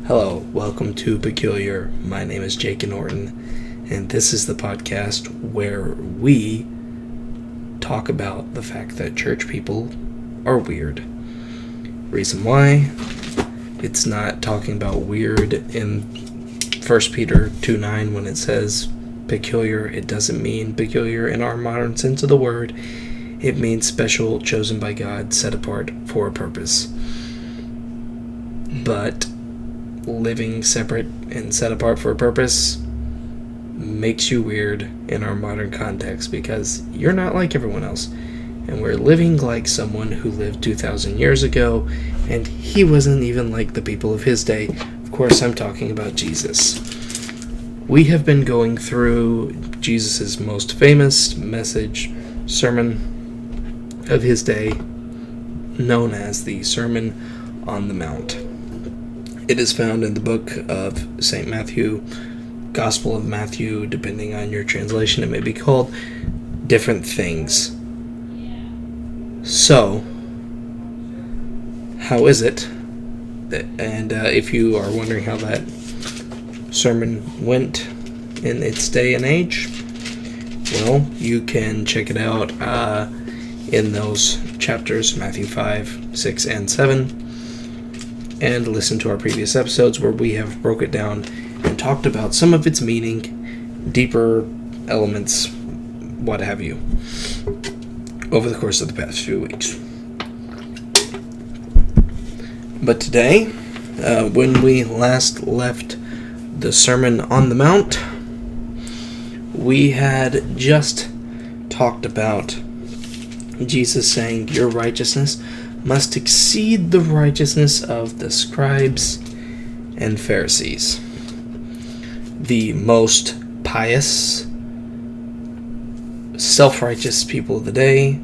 Hello, welcome to Peculiar. My name is Jake Norton, and this is the podcast where we talk about the fact that church people are weird. Reason why? It's not talking about weird in 1 Peter 2:9 when it says peculiar. It doesn't mean peculiar in our modern sense of the word. It means special, chosen by God, set apart for a purpose. But living separate and set apart for a purpose makes you weird in our modern context because you're not like everyone else. And we're living like someone who lived 2,000 years ago, and he wasn't even like the people of his day. Of course, I'm talking about Jesus. We have been going through Jesus' most famous sermon of his day, known as the Sermon on the Mount. It is found in the book of St. Matthew, Gospel of Matthew, depending on your translation. It may be called different things. So, how is it? And if you are wondering how that sermon went in its day and age, well, you can check it out in those chapters, Matthew 5, 6, and 7. And listen to our previous episodes where we have broke it down and talked about some of its meaning, deeper elements, what have you, over the course of the past few weeks. But today, when we last left the Sermon on the Mount, we had just talked about Jesus saying, "Your righteousness must exceed the righteousness of the scribes and Pharisees," the most pious, self-righteous people of the day.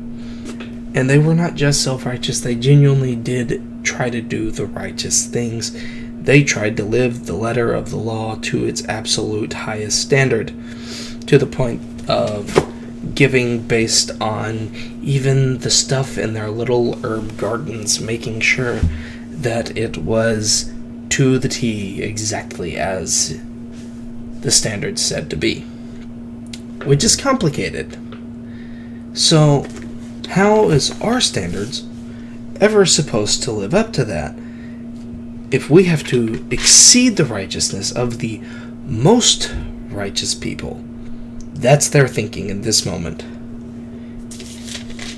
And they were not just self-righteous, they genuinely did try to do the righteous things. They tried to live the letter of the law to its absolute highest standard, to the point of giving based on even the stuff in their little herb gardens, making sure that it was to the T exactly as the standard said to be, which is complicated. So how is our standards ever supposed to live up to that if we have to exceed the righteousness of the most righteous people? That's their thinking in this moment.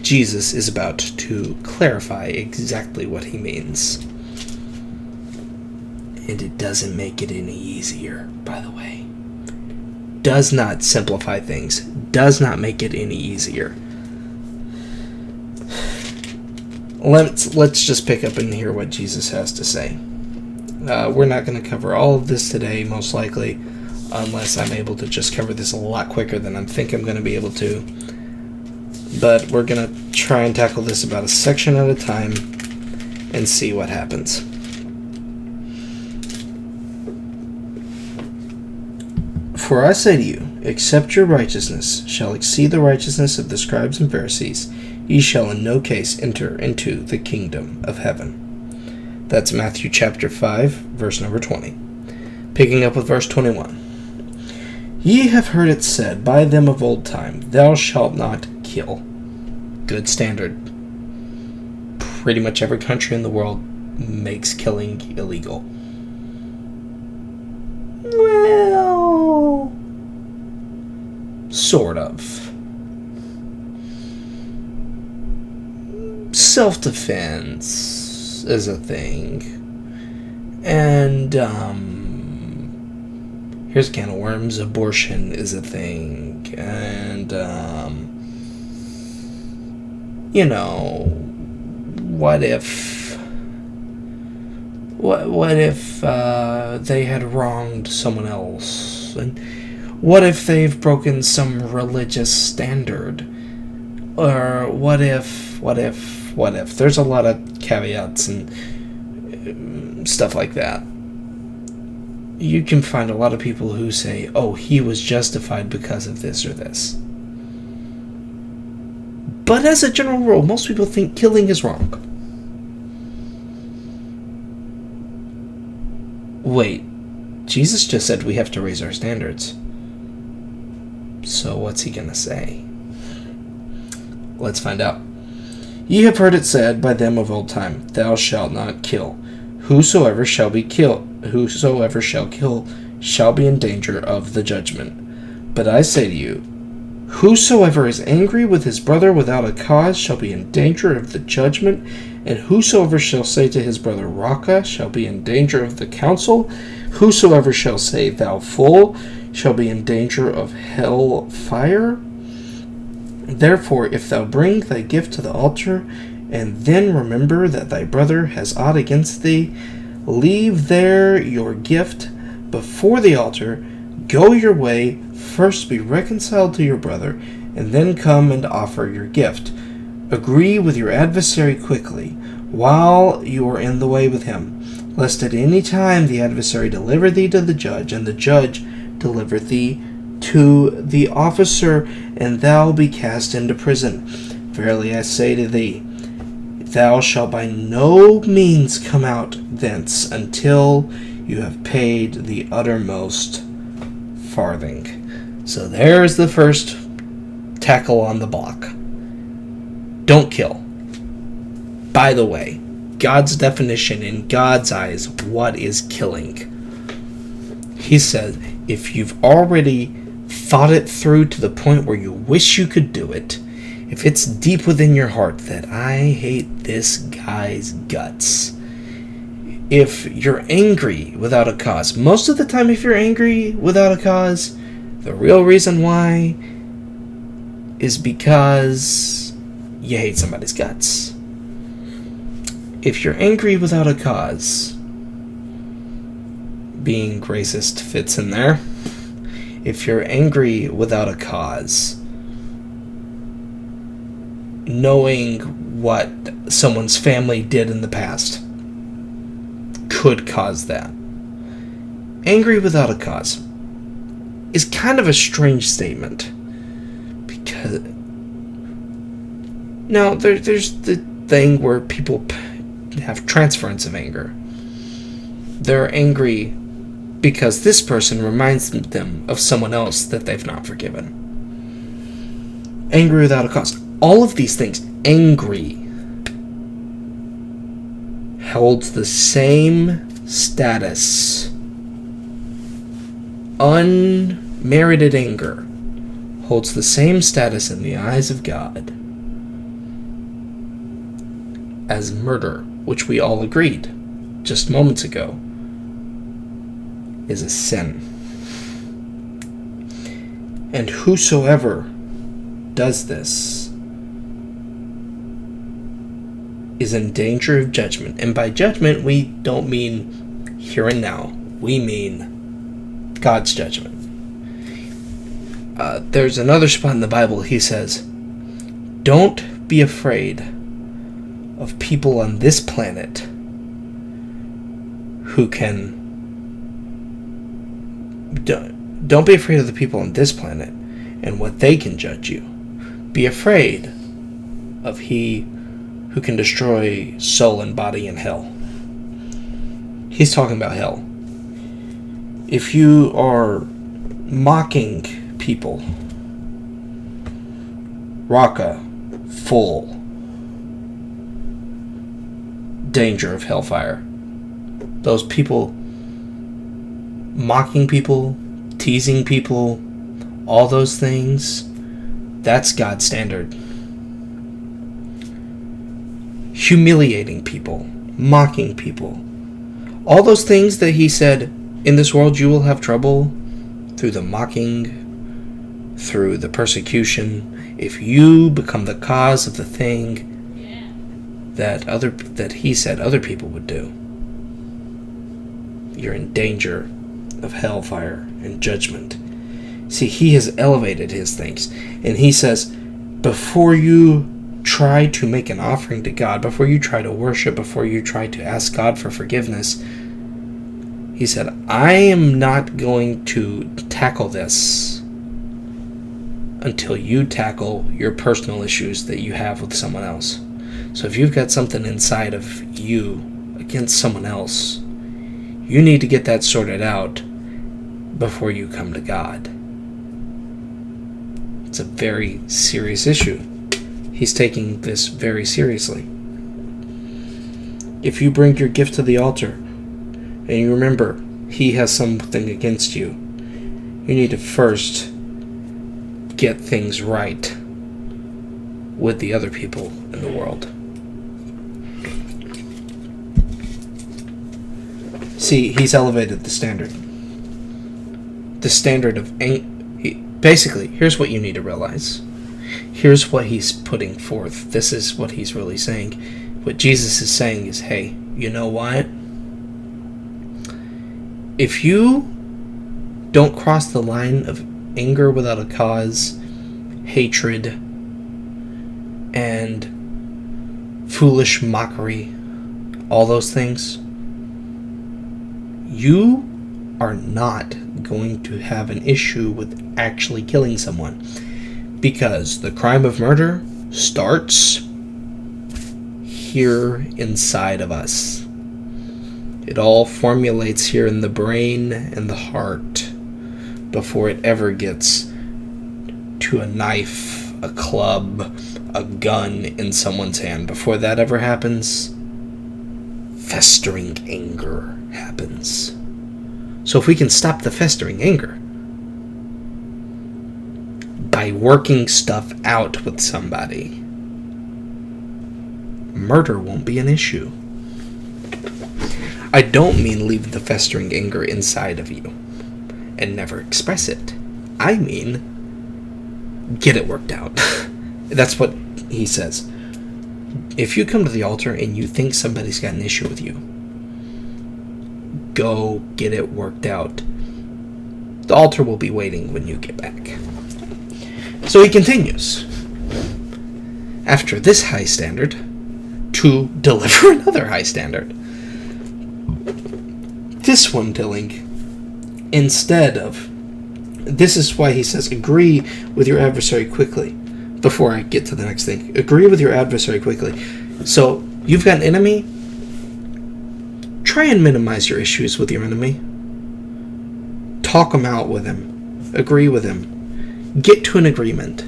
Jesus is about to clarify exactly what he means. And it doesn't make it any easier, by the way. Does not simplify things. Does not make it any easier. Let's just pick up and hear what Jesus has to say. We're not going to cover all of this today, most likely, unless I'm able to just cover this a lot quicker than I think I'm going to be able to. But we're going to try and tackle this about a section at a time and see what happens. "For I say to you, except your righteousness shall exceed the righteousness of the scribes and Pharisees, ye shall in no case enter into the kingdom of heaven." That's Matthew chapter 5, verse number 20. Picking up with verse 21. "Ye have heard it said by them of old time, thou shalt not kill." Good standard. Pretty much every country in the world makes killing illegal. Well, sort of. Self-defense is a thing. And, here's a can of worms. Abortion is a thing. And, what if they had wronged someone else? And what if they've broken some religious standard? Or what if? There's a lot of caveats and stuff like that. You can find a lot of people who say, oh, he was justified because of this or this. But as a general rule, most people think killing is wrong. Wait, Jesus just said we have to raise our standards. So what's he gonna say? Let's find out. Ye have heard it said by them of old time, Thou shalt not kill. Whosoever shall kill shall be in danger of the judgment. But I say to you, whosoever is angry with his brother without a cause shall be in danger of the judgment, and whosoever shall say to his brother, Raca, shall be in danger of the council. Whosoever shall say, Thou fool, shall be in danger of hell fire. Therefore, if thou bring thy gift to the altar, and then remember that thy brother has aught against thee, leave there your gift before the altar, go your way, first be reconciled to your brother, and then come and offer your gift. Agree with your adversary quickly, while you are in the way with him, lest at any time the adversary deliver thee to the judge, and the judge deliver thee to the officer, and thou be cast into prison. Verily I say to thee, thou shalt by no means come out thence until you have paid the uttermost farthing. So there's the first tackle on the block. Don't kill. By the way, God's definition in God's eyes, what is killing? He said, if you've already thought it through to the point where you wish you could do it, if it's deep within your heart that I hate this guy's guts, if you're angry without a cause, most of the time if you're angry without a cause, the real reason why is because you hate somebody's guts. If you're angry without a cause, being racist fits in there. If you're angry without a cause, knowing what someone's family did in the past could cause that. Angry without a cause is kind of a strange statement, because now there's the thing where people have transference of anger. They're angry because this person reminds them of someone else that they've not forgiven. Angry without a cause. All of these things, angry, holds the same status. Unmerited anger holds the same status in the eyes of God as murder, which we all agreed just moments ago is a sin. And whosoever does this is in danger of judgment. And by judgment, we don't mean here and now. We mean God's judgment. There's another spot in the Bible, he says, don't be afraid of people on this planet who can... Don't be afraid of the people on this planet and what they can judge you. Be afraid of he who can destroy soul and body in hell. He's talking about hell. If you are mocking people, Raca, full danger of hellfire. Those people mocking people, teasing people, all those things, that's God's standard. Humiliating people, mocking people, all those things that he said, in this world you will have trouble through the mocking, through the persecution. If you become the cause of the thing that he said other people would do, you're in danger of hellfire and judgment. See, he has elevated his things, and he says, before you try to make an offering to God, before you try to worship, before you try to ask God for forgiveness, he said, I am not going to tackle this until you tackle your personal issues that you have with someone else. So if you've got something inside of you against someone else, You need to get that sorted out before you come to God. It's a very serious issue. He's taking this very seriously. If you bring your gift to the altar, and you remember he has something against you, you need to first get things right with the other people in the world. See, he's elevated the standard. The standard of... Basically, here's what you need to realize. Here's what he's putting forth. This is what he's really saying. What Jesus is saying is, hey, you know what? If you don't cross the line of anger without a cause, hatred, and foolish mockery, all those things, you are not going to have an issue with actually killing someone. Because the crime of murder starts here inside of us. It all formulates here in the brain and the heart before it ever gets to a knife, a club, a gun in someone's hand. Before that ever happens, festering anger happens. So if we can stop the festering anger by working stuff out with somebody, murder won't be an issue. I don't mean leave the festering anger inside of you and never express it. I mean get it worked out. That's what he says. If you come to the altar and you think somebody's got an issue with you, go get it worked out. The altar will be waiting when you get back. So he continues, after this high standard, to deliver another high standard. This one telling, instead of, this is why he says, agree with your adversary quickly. Before I get to the next thing, agree with your adversary quickly. So, you've got an enemy, try and minimize your issues with your enemy. Talk them out with him. Agree with him. Get to an agreement.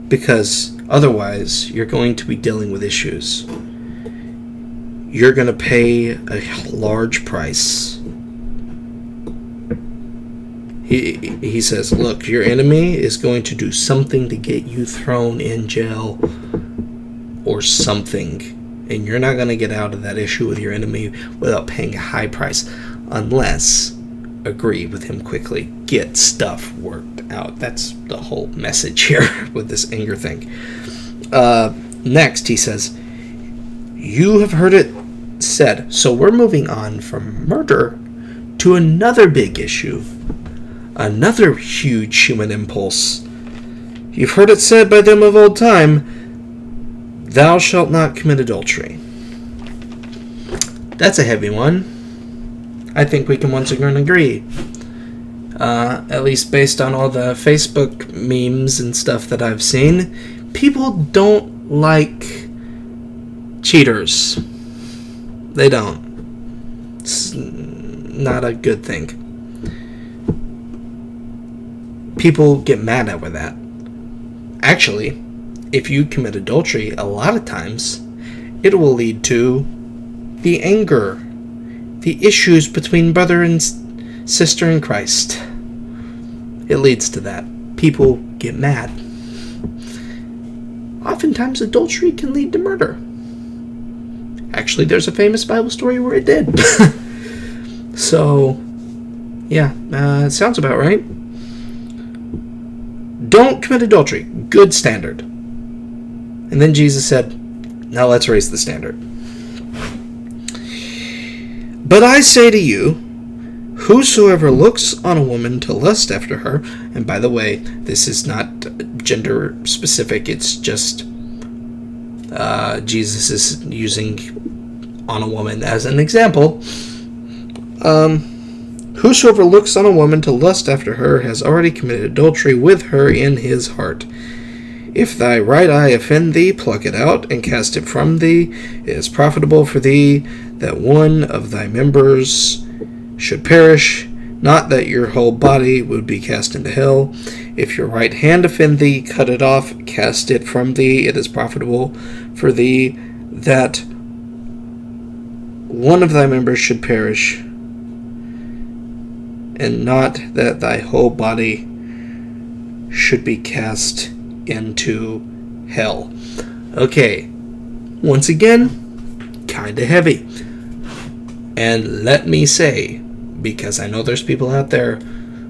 Because otherwise, you're going to be dealing with issues. You're going to pay a large price. He says, look, your enemy is going to do something to get you thrown in jail or something. And you're not going to get out of that issue with your enemy without paying a high price. Unless, agree with him quickly. Get stuff worked out. That's the whole message here with this anger thing. Next, he says, you have heard it said. So we're moving on from murder to another big issue. Another huge human impulse. You've heard it said by them of old time, thou shalt not commit adultery. That's a heavy one. I think we can once again agree. At least based on all the Facebook memes and stuff that I've seen, people don't like cheaters. They don't. It's not a good thing. People get mad over that. Actually, if you commit adultery, a lot of times, it will lead to the anger, the issues between brother and sister in Christ. It leads to that. People get mad. Oftentimes, adultery can lead to murder. Actually, there's a famous Bible story where it did. So, yeah, it sounds about right. Don't commit adultery. Good standard. And then Jesus said, now let's raise the standard. But I say to you, whosoever looks on a woman to lust after her, and by the way, this is not gender specific, it's just Jesus is using on a woman as an example. Whosoever looks on a woman to lust after her has already committed adultery with her in his heart. If thy right eye offend thee, pluck it out, and cast it from thee. It is profitable for thee that one of thy members should perish, not that your whole body would be cast into hell. If your right hand offend thee, cut it off, cast it from thee. It is profitable for thee that one of thy members should perish, and not that thy whole body should be cast into hell. Okay, once again, kinda heavy. And let me say, because I know there's people out there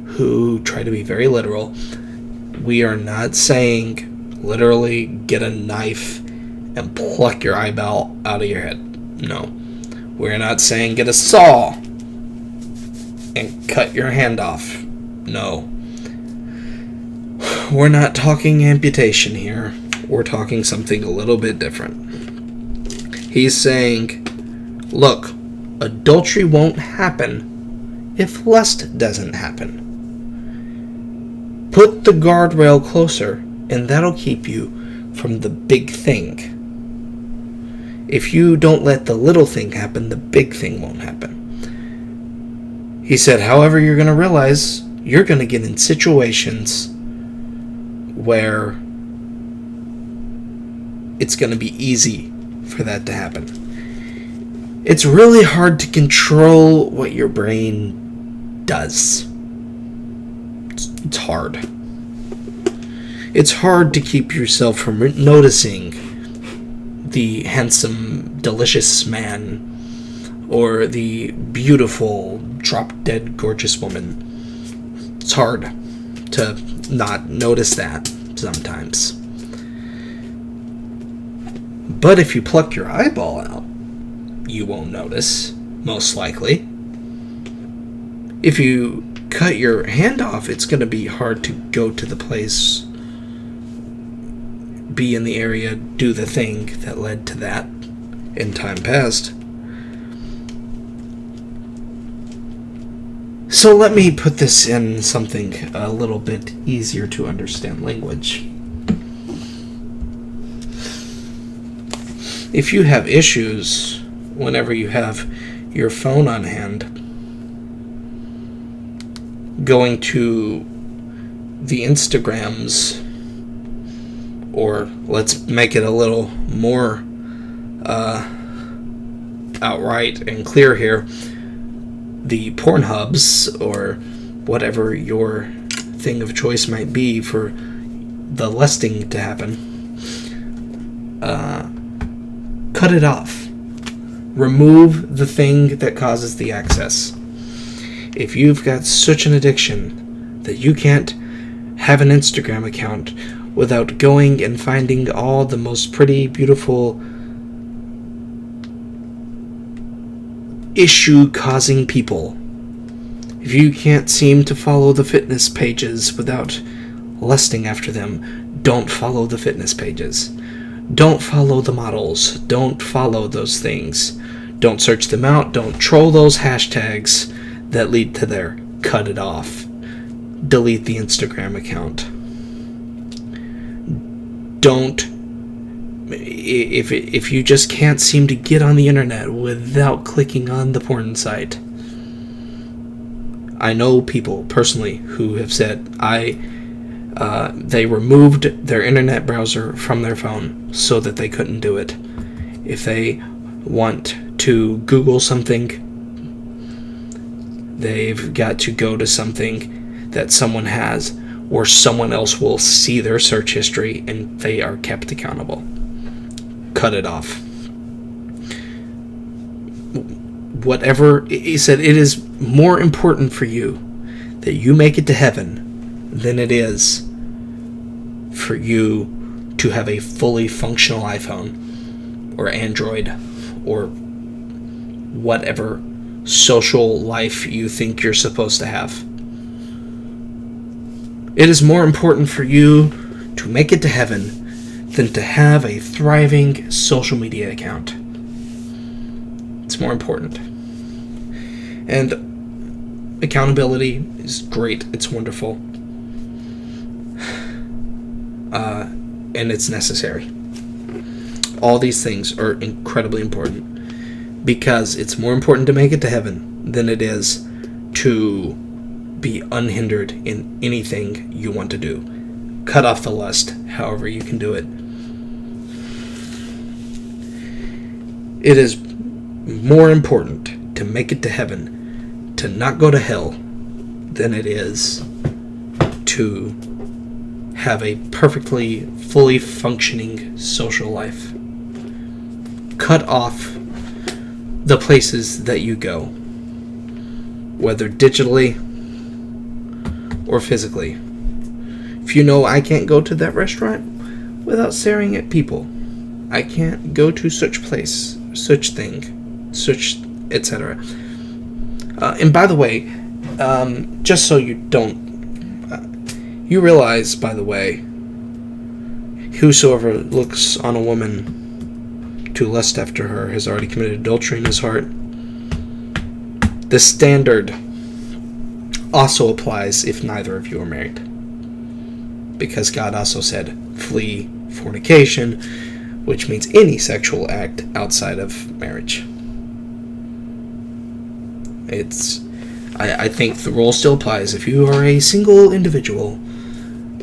who try to be very literal, we are not saying literally get a knife and pluck your eyeball out of your head. No. We're not saying get a saw and cut your hand off. No. We're not talking amputation here. We're talking something a little bit different. He's saying, look, adultery won't happen if lust doesn't happen. Put the guardrail closer, and that'll keep you from the big thing. If you don't let the little thing happen, the big thing won't happen. He said, however, you're going to realize you're going to get in situations where it's going to be easy for that to happen. It's really hard to control what your brain does. It's hard. It's hard to keep yourself from noticing the handsome, delicious man or the beautiful, drop-dead, gorgeous woman. It's hard to not notice that sometimes. But if you pluck your eyeball out, you won't notice, most likely. If you cut your hand off, it's going to be hard to go to the place, be in the area, do the thing that led to that in time past. So let me put this in something a little bit easier to understand language. If you have issues whenever you have your phone on hand, going to the Instagrams, or let's make it a little more outright and clear here, the Pornhubs, or whatever your thing of choice might be for the lusting to happen, cut it off. Remove the thing that causes the access. If you've got such an addiction that you can't have an Instagram account without going and finding all the most pretty, beautiful, issue-causing people, if you can't seem to follow the fitness pages without lusting after them, don't follow the fitness pages. Don't follow the models. Don't follow those things. Don't search them out. Don't troll those hashtags that lead to there. Cut it off. Delete the Instagram account. Don't. If you just can't seem to get on the internet without clicking on the porn site. I know people personally who have said they removed their internet browser from their phone so that they couldn't do it. If they want to Google something, they've got to go to something that someone has, or someone else will see their search history and they are kept accountable. Cut it off. Whatever, he said, it is more important for you that you make it to heaven than it is for you to have a fully functional iPhone or Android or whatever social life you think you're supposed to have. It is more important for you to make it to heaven than to have a thriving social media account. It's more important. And accountability is great. It's wonderful. And it's necessary. All these things are incredibly important. because it's more important to make it to heaven than it is to be unhindered in anything you want to do. Cut off the lust, however you can do it. It is more important to make it to heaven, to not go to hell, than it is to have a perfectly, fully functioning social life. Cut off the places that you go, whether digitally or physically. If you know I can't go to that restaurant without staring at people, I can't go to such place, such thing, such etc. And by the way, just so you don't, you realize, by the way, whosoever looks on a woman to lust after her has already committed adultery in his heart. The standard also applies if neither of you are married, because God also said, flee fornication, which means any sexual act outside of marriage. I think the rule still applies. If you are a single individual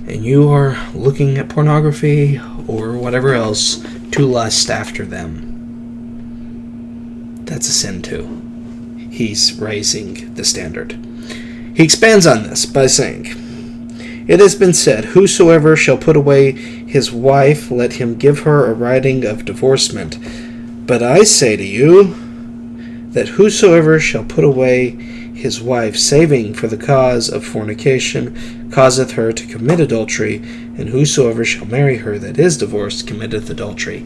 and you are looking at pornography or whatever else to lust after them, that's a sin too. He's raising the standard. He expands on this by saying, it has been said, whosoever shall put away his wife, let him give her a writing of divorcement. But I say to you, that whosoever shall put away his wife, saving for the cause of fornication, causeth her to commit adultery, and whosoever shall marry her that is divorced, committeth adultery.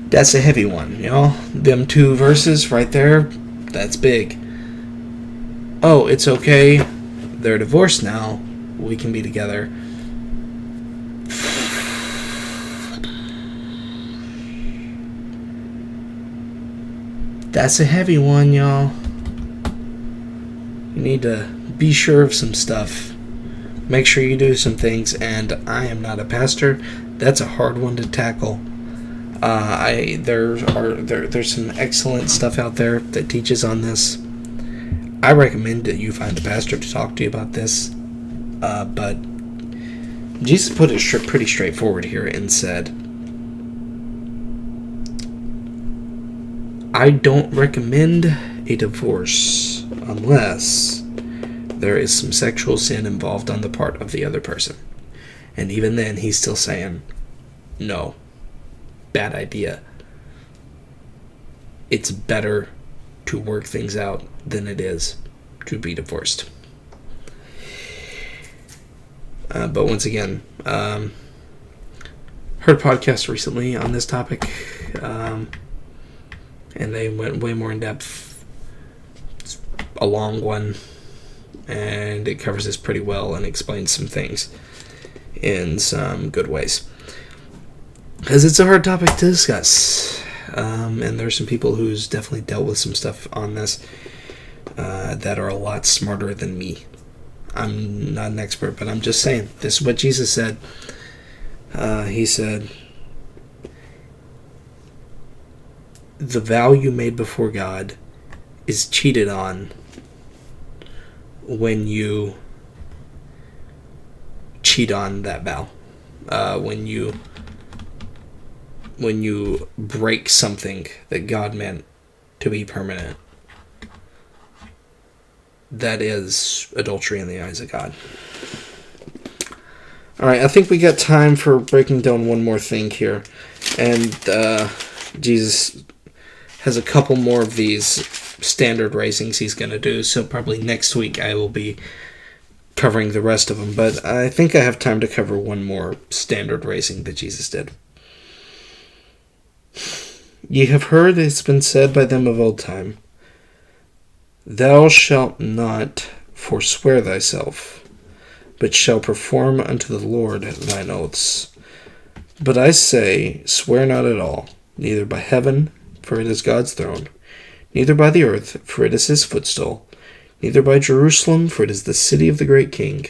That's a heavy one, y'all. Them two verses right there, that's big. Oh, it's okay. They're divorced now. We can be together. That's a heavy one, y'all. You need to be sure of some stuff. Make sure you do some things, and I am not a pastor. That's a hard one to tackle. There's some excellent stuff out there that teaches on this. I recommend that you find a pastor to talk to you about this. But Jesus put it pretty straightforward here and said, I don't recommend a divorce unless there is some sexual sin involved on the part of the other person. And even then, he's still saying, no, bad idea. It's better to work things out than it is to be divorced. But once again, heard a podcast recently on this topic, and they went way more in depth. It's a long one, and it covers this pretty well and explains some things in some good ways. Because it's a hard topic to discuss. And there's some people who's definitely dealt with some stuff on this that are a lot smarter than me. I'm not an expert, but I'm just saying, this is what Jesus said. He said, the vow you made before God is cheated on when you cheat on that vow. When you break something that God meant to be permanent. That is adultery in the eyes of God. Alright, I think we got time for breaking down one more thing here. And Jesus has a couple more of these standard raisings he's going to do. So probably next week I will be covering the rest of them. But I think I have time to cover one more standard raising that Jesus did. Ye have heard it's been said by them of old time, thou shalt not forswear thyself, but shall perform unto the Lord thine oaths. But I say, swear not at all, neither by heaven, for it is God's throne, neither by the earth, for it is his footstool, neither by Jerusalem, for it is the city of the great king.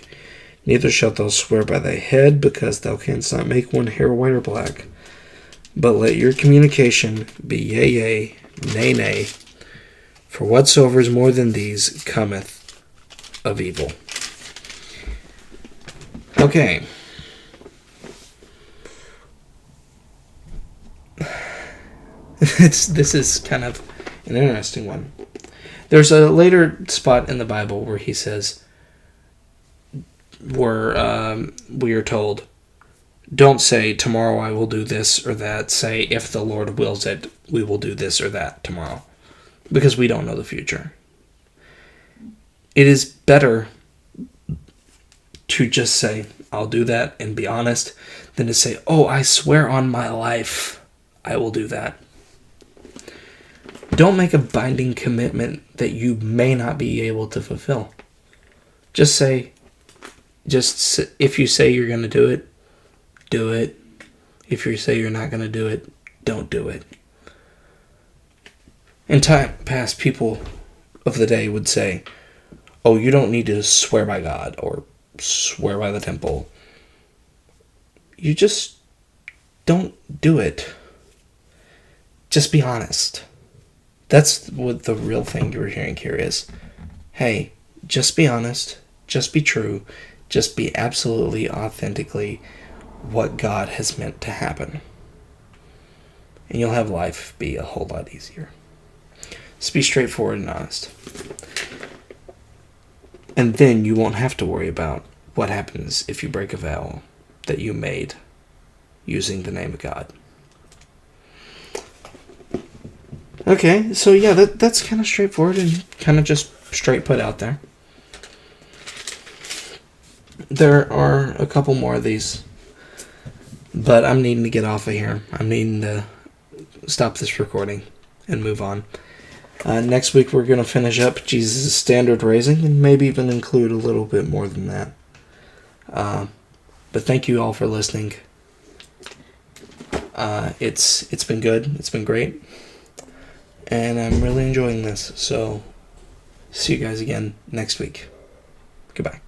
Neither shalt thou swear by thy head, because thou canst not make one hair white or black. But let your communication be yea, yea, nay, nay. For whatsoever is more than these cometh of evil. Okay. This is kind of an interesting one. There's a later spot in the Bible where he says, where we are told, don't say, tomorrow I will do this or that. Say, if the Lord wills it, we will do this or that tomorrow. Because we don't know the future. It is better to just say, I'll do that, and be honest, than to say, oh, I swear on my life, I will do that. Don't make a binding commitment that you may not be able to fulfill. Just say, if you say you're going to do it, do it. If you say you're not going to do it, don't do it. In time past, people of the day would say, oh, you don't need to swear by God or swear by the temple. You just don't do it. Just be honest. That's what the real thing you're hearing here is. Hey, just be honest. Just be true. Just be absolutely, authentically what God has meant to happen. And you'll have life be a whole lot easier. Just be straightforward and honest. And then you won't have to worry about what happens if you break a vow that you made using the name of God. Okay, so yeah, that's kind of straightforward and kind of just straight put out there. There are a couple more of these, but I'm needing to get off of here. I'm needing to stop this recording and move on. Next week we're going to finish up Jesus' standard raising and maybe even include a little bit more than that. But thank you all for listening. It's been good. It's been great. And I'm really enjoying this. So, see you guys again next week. Goodbye.